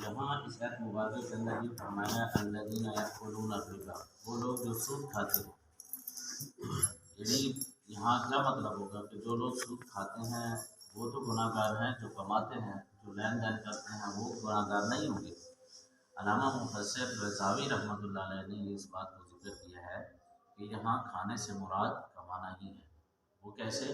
यहाँ इस आयत मुबारक के अंदर ये फरमाया अल्लज़ीना यअकुलूना रिबा, वो लोग जो सूद खाते हैं। यानी यहाँ क्या मतलब होगा कि जो लोग सूद खाते हैं वो तो गुनाहगार हैं, जो कमाते हैं, जो लेन देन करते हैं वो गुनाहगार नहीं होंगे। अल्लामा मुफस्सिर रज़ावी रहमतुल्लाह अलैह ने इस बात को जिक्र किया है कि यहाँ खाने से मुराद कमाना ही है। वो कैसे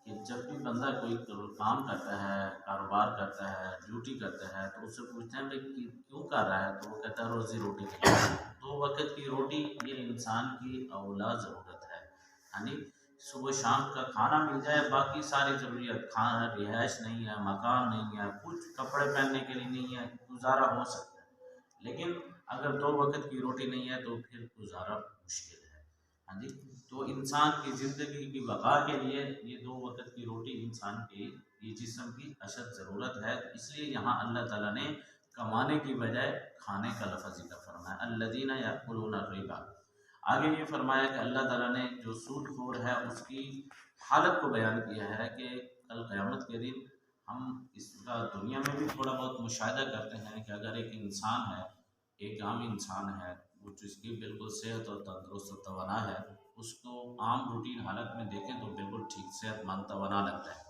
कि जब भी बंदा कोई काम करता है, कारोबार करता है, ड्यूटी करता है, तो उससे पूछते हैं भाई कि क्यों कर रहा है, तो वो कहता है रोज़ी रोटी के लिए। दो वक्त की रोटी ये इंसान की औला ज़रूरत है। यानी सुबह शाम का खाना मिल जाए, बाकी सारी ज़रूरियत, खाना, रिहाइश नहीं है, मकान नहीं है, कुछ कपड़े पहनने के लिए नहीं है, गुजारा हो सकता है। लेकिन अगर दो वक्त की रोटी नहीं है तो फिर गुजारा मुश्किल है। हाँ जी, तो इंसान की ज़िंदगी की बका के लिए ये दो वक्त की रोटी इंसान के ये जिस्म की अशद ज़रूरत है। इसलिए यहाँ अल्लाह ताला ने कमाने की बजाय खाने का लफ्ज़ जिक्र फरमाया, अल्लज़ीना यअकुलूना रिबा। आगे ये फरमाया कि अल्लाह ताला ने जो सूदखोर है उसकी हालत को बयान किया है कि कल क़यामत के दिन हम इसका दुनिया में भी थोड़ा बहुत मुशाहिदा करते हैं कि अगर एक इंसान है, एक आम इंसान है, वो जिसकी बिल्कुल सेहत और तंदुरुस्त और तवाना है, उसको आम रूटीन हालत में देखें तो बिल्कुल ठीक सेहतमंद तवाना लगता है।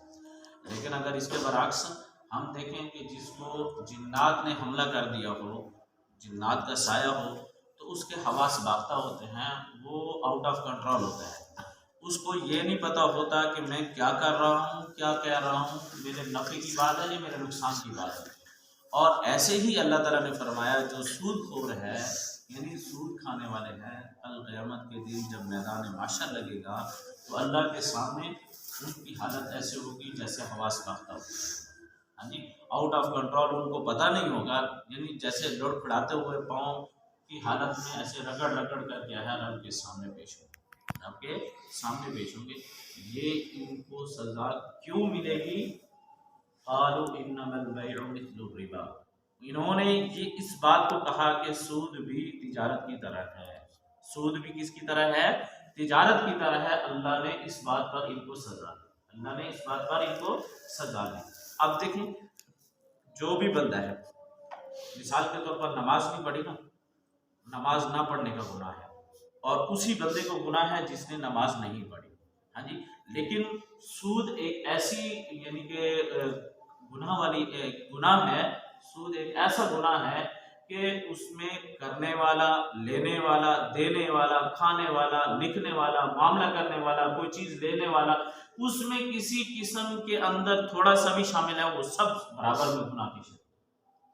लेकिन अगर इसके बरअक्स हम देखें कि जिसको जिन्नात ने हमला कर दिया हो, जिन्नात का साया हो, तो उसके हवास बाख्ता होते हैं, वो आउट ऑफ कंट्रोल होता है। उसको ये नहीं पता होता कि मैं क्या कर रहा हूँ, क्या कह रहा हूँ, मेरे नफ़े की बात है या मेरे नुकसान की बात है। और ऐसे ही अल्लाह ताला ने फरमाया जो सूदखोर है, यानी सूद खाने वाले हैं, कल क़यामत के दिन जब मैदान माशर लगेगा तो अल्लाह के सामने उनकी हालत ऐसे होगी जैसे हवास बाख्ता हो। हाँ जी, आउट ऑफ कंट्रोल, उनको पता नहीं होगा, यानी जैसे लड़खड़ाते हुए पाँव की हालत में ऐसे रगड़ रगड़ कर क्या है रब के सामने पेश होंगे, आपके सामने पेश होंगे। ये इनको सज़ा क्यों मिलेगी? क़ालू इन्नमल बैउ मिस्लुर रिबा। इन्होंने ये इस बात को कहा कि सूद भी तिजारत की तरह है। सूद भी किसकी तरह है? तिजारत की तरह है। अल्लाह ने इस बात पर इनको सजा दी, अल्लाह ने इस बात पर इनको सजा दी। अब देखें, जो भी बंदा है, मिसाल के तौर पर नमाज नहीं पढ़ी ना, नमाज ना पढ़ने का गुनाह है, और उसी बंदे को गुनाह है जिसने नमाज नहीं पढ़ी। हाँ जी, लेकिन सूद एक ऐसी यानी कि गुनाह वाली गुनाह है, सूद एक ऐसा गुनाह है कि उसमें करने वाला, लेने वाला, देने वाला, खाने वाला, लिखने वाला, मामला करने वाला, कोई चीज़ लेने वाला, उसमें किसी किस्म के अंदर थोड़ा सा भी शामिल है, वो सब बराबर में गुनाह की शरीक,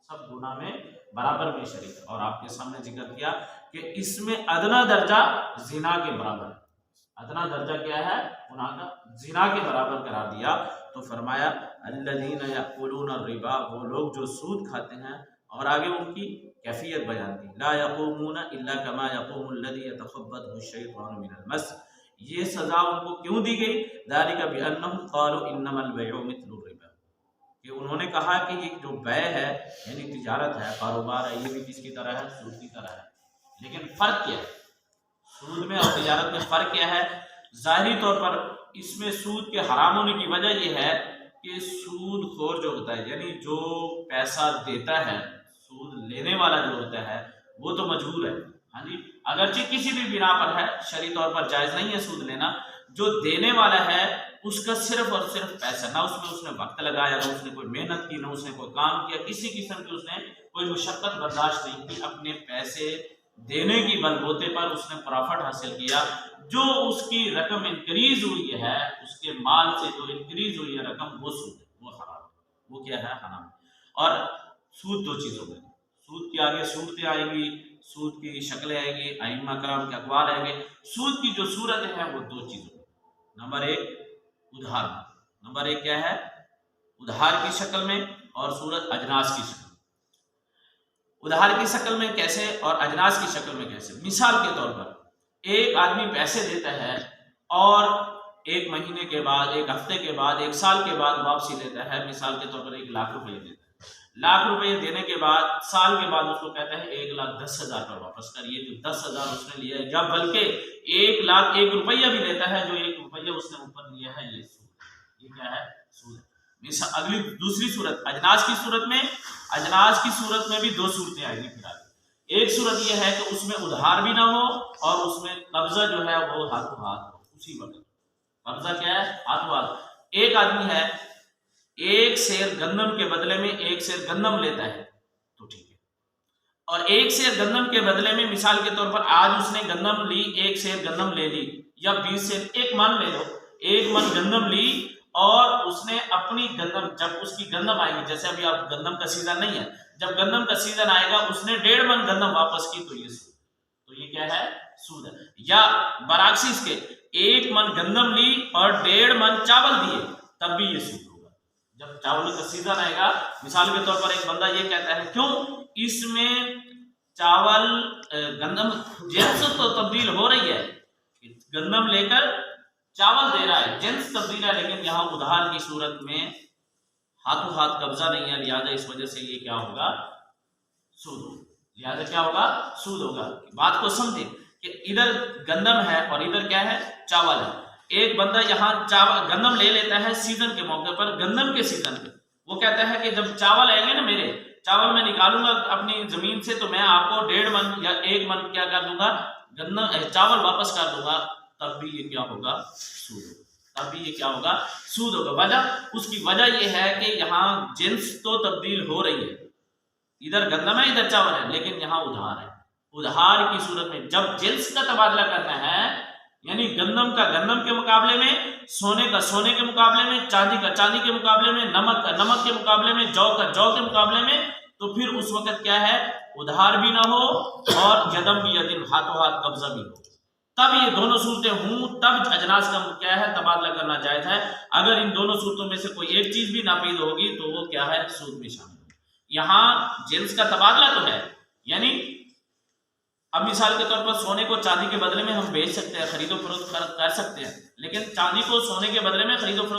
सब गुनाह में बराबर में शरीक। और आपके सामने जिक्र किया कि इसमें अदना दर्जा जिना के बराबर है। अदना दर्जा क्या है? गुनाह का, जिना के बराबर करार दिया। तो फरमाया अल्लज़ीना यअकुलूना रिबा, वो लोग जो सूद खाते हैं। और आगे उनकी कैफियत बयान की, ला यक़ूमूना इल्ला कमा यक़ूमुल्लज़ी यतख़ब्बतहु शैतानु मिनल मस। ये सज़ा उनको क्यों दी गई? ज़ालिका बिअन्नहुम क़ालू इन्नमल बैउ मिस्लुर रिबा, कि उन्होंने कहा कि ये जो बै है यानी तिजारत है, कारोबार है, ये भी किसकी तरह है? सूद की तरह है। लेकिन फ़र्क क्या है सूद में और तिजारत में? फ़र्क क्या है? ज़ाहिरी तौर पर इसमें सूद के हराम होने की वजह यह है कि सूदखोर जो होता है, यानी जो पैसा देता है, सूद लेने वाला जो होता है वो तो मजबूर है। हाँ जी, अगरचे किसी भी बिना पर है, शरई तौर पर जायज़ नहीं है सूद लेना। जो देने वाला है उसका सिर्फ और सिर्फ पैसा, ना उसमें उसने वक्त लगाया, ना उसने कोई मेहनत की, ना उसने कोई काम किया, किसी किस्म की उसने कोई मुशक्कत बर्दाश्त नहीं की, अपने पैसे देने की बलबूते पर उसने प्रॉफिट हासिल किया। जो उसकी रकम इंक्रीज हुई है, उसके माल से जो इंक्रीज हुई है रकम, वो सूद है, वो हराम है। वो क्या है? हराम। और सूद दो चीज़ों में, सूद के आगे सूरतें आएंगी, सूद की शक्लें आएंगी, अइम्मा कराम के अक़वाल आएंगे। सूद की जो सूरतें हैं वो दो चीज़ों में, नंबर एक उधार, नंबर एक क्या है? उधार की शक्ल में, और सूरत अजनास की शक्ल में। उधार की शक्ल में कैसे और अजनास की शक्ल में कैसे? मिसाल के तौर पर एक आदमी पैसे देता है और एक महीने के बाद, एक हफ्ते के बाद, एक साल के बाद वापसी लेता है। मिसाल के तौर पर 1 लाख रुपये देता है। लाख रुपये देने के बाद साल के बाद उसको कहता है 1,10,000 पर वापस करिए। जो 10,000 उसने लिया है, या बल्कि 1,01 रुपया भी लेता है, जो 1 रुपया उसने ऊपर लिया है, ये सूद, ये क्या है? सूद। अगली दूसरी सूरत अजनास की सूरत में, अजनास की सूरत में भी दो सूरतें आएगी फिर आगे। एक सूरत यह है कि उसमें उधार भी ना हो और उसमें कब्जा जो है वो हाथों हाथ हो, उसी वक्त कब्जा क्या है, हाथों हाथ। एक आदमी है, एक सेर गंदम के बदले में एक सेर गंदम लेता है तो ठीक है, और एक सेर गंदम के बदले में मिसाल के तौर पर आज उसने गंदम ली, एक सेर गंदम ले ली, या 20 सेर, एक मन ले लो, एक मन गंदम ली और उसने अपनी गंदम, जब उसकी गंदम आएगी, जैसे अभी आप गंदम का सीजन नहीं है, जब गंदम का सीजन आएगा उसने 1.5 मन गंदम वापस की तो ये सूद, तो ये क्या है, सूद है। या बराक्सी इसके एक मन गंदम ली और 1.5 मन चावल दिए तब भी ये सूद होगा। जब चावल का सीजन आएगा, मिसाल के तौर पर एक बंदा ये कहता है, क्यों इसमें चावल गंदम जिन्स तो तब्दील हो रही है, गंदम लेकर चावल दे रहा है, जिन्स तब्दील है, लेकिन यहाँ उधार की सूरत में हाथों हाथ कब्जा नहीं है, लिहाजा इस वजह से ये क्या होगा, सूद होगा। लिहाजा क्या होगा, सूद होगा। बात को समझे कि इधर गंदम है और इधर क्या है, चावल है। एक बंदा यहाँ चावल गंदम ले लेता है सीजन के मौके पर, गंदम के सीजन पे, वो कहता है कि जब चावल आएंगे ना, मेरे चावल मैं निकालूंगा अपनी जमीन से, तो मैं आपको 1.5 मन या 1 मन क्या कर दूंगा, गंदम चावल वापस कर दूंगा, तब भी ये क्या होगा, सूद होगा। तब भी ये क्या होगा, सूद होगा। वजह, उसकी वजह ये है कि यहाँ जिन्स तो तब्दील हो रही है, इधर गंदम है इधर चावल है, लेकिन यहाँ उधार है। उधार की सूरत में जब जिन्स का तबादला करना है, यानी गंदम का गंदम के मुकाबले में, सोने का सोने के मुकाबले में, चांदी का चांदी के मुकाबले में, नमक का नमक के मुकाबले में, जौ का जौ के मुकाबले में, तो फिर उस वक्त क्या है, उधार भी ना हो और यदम भी यदिन हाथों हाथ कब्जा भी हो, तब ये दोनों सूरतें हों, तब अजनास का क्या है, तबादला करना जायज है। अगर इन दोनों सूरतों में से कोई एक चीज भी नापीद होगी तो वो क्या है, सूद में शामिल होगी। यहाँ जिन्स का तबादला तो है, यानी अब मिसाल के तौर पर सोने को चांदी के बदले में हम बेच सकते हैं, खरीदो फरोख्त कर सकते हैं, लेकिन चांदी को सोने के बदले में खरीदो फरोख्त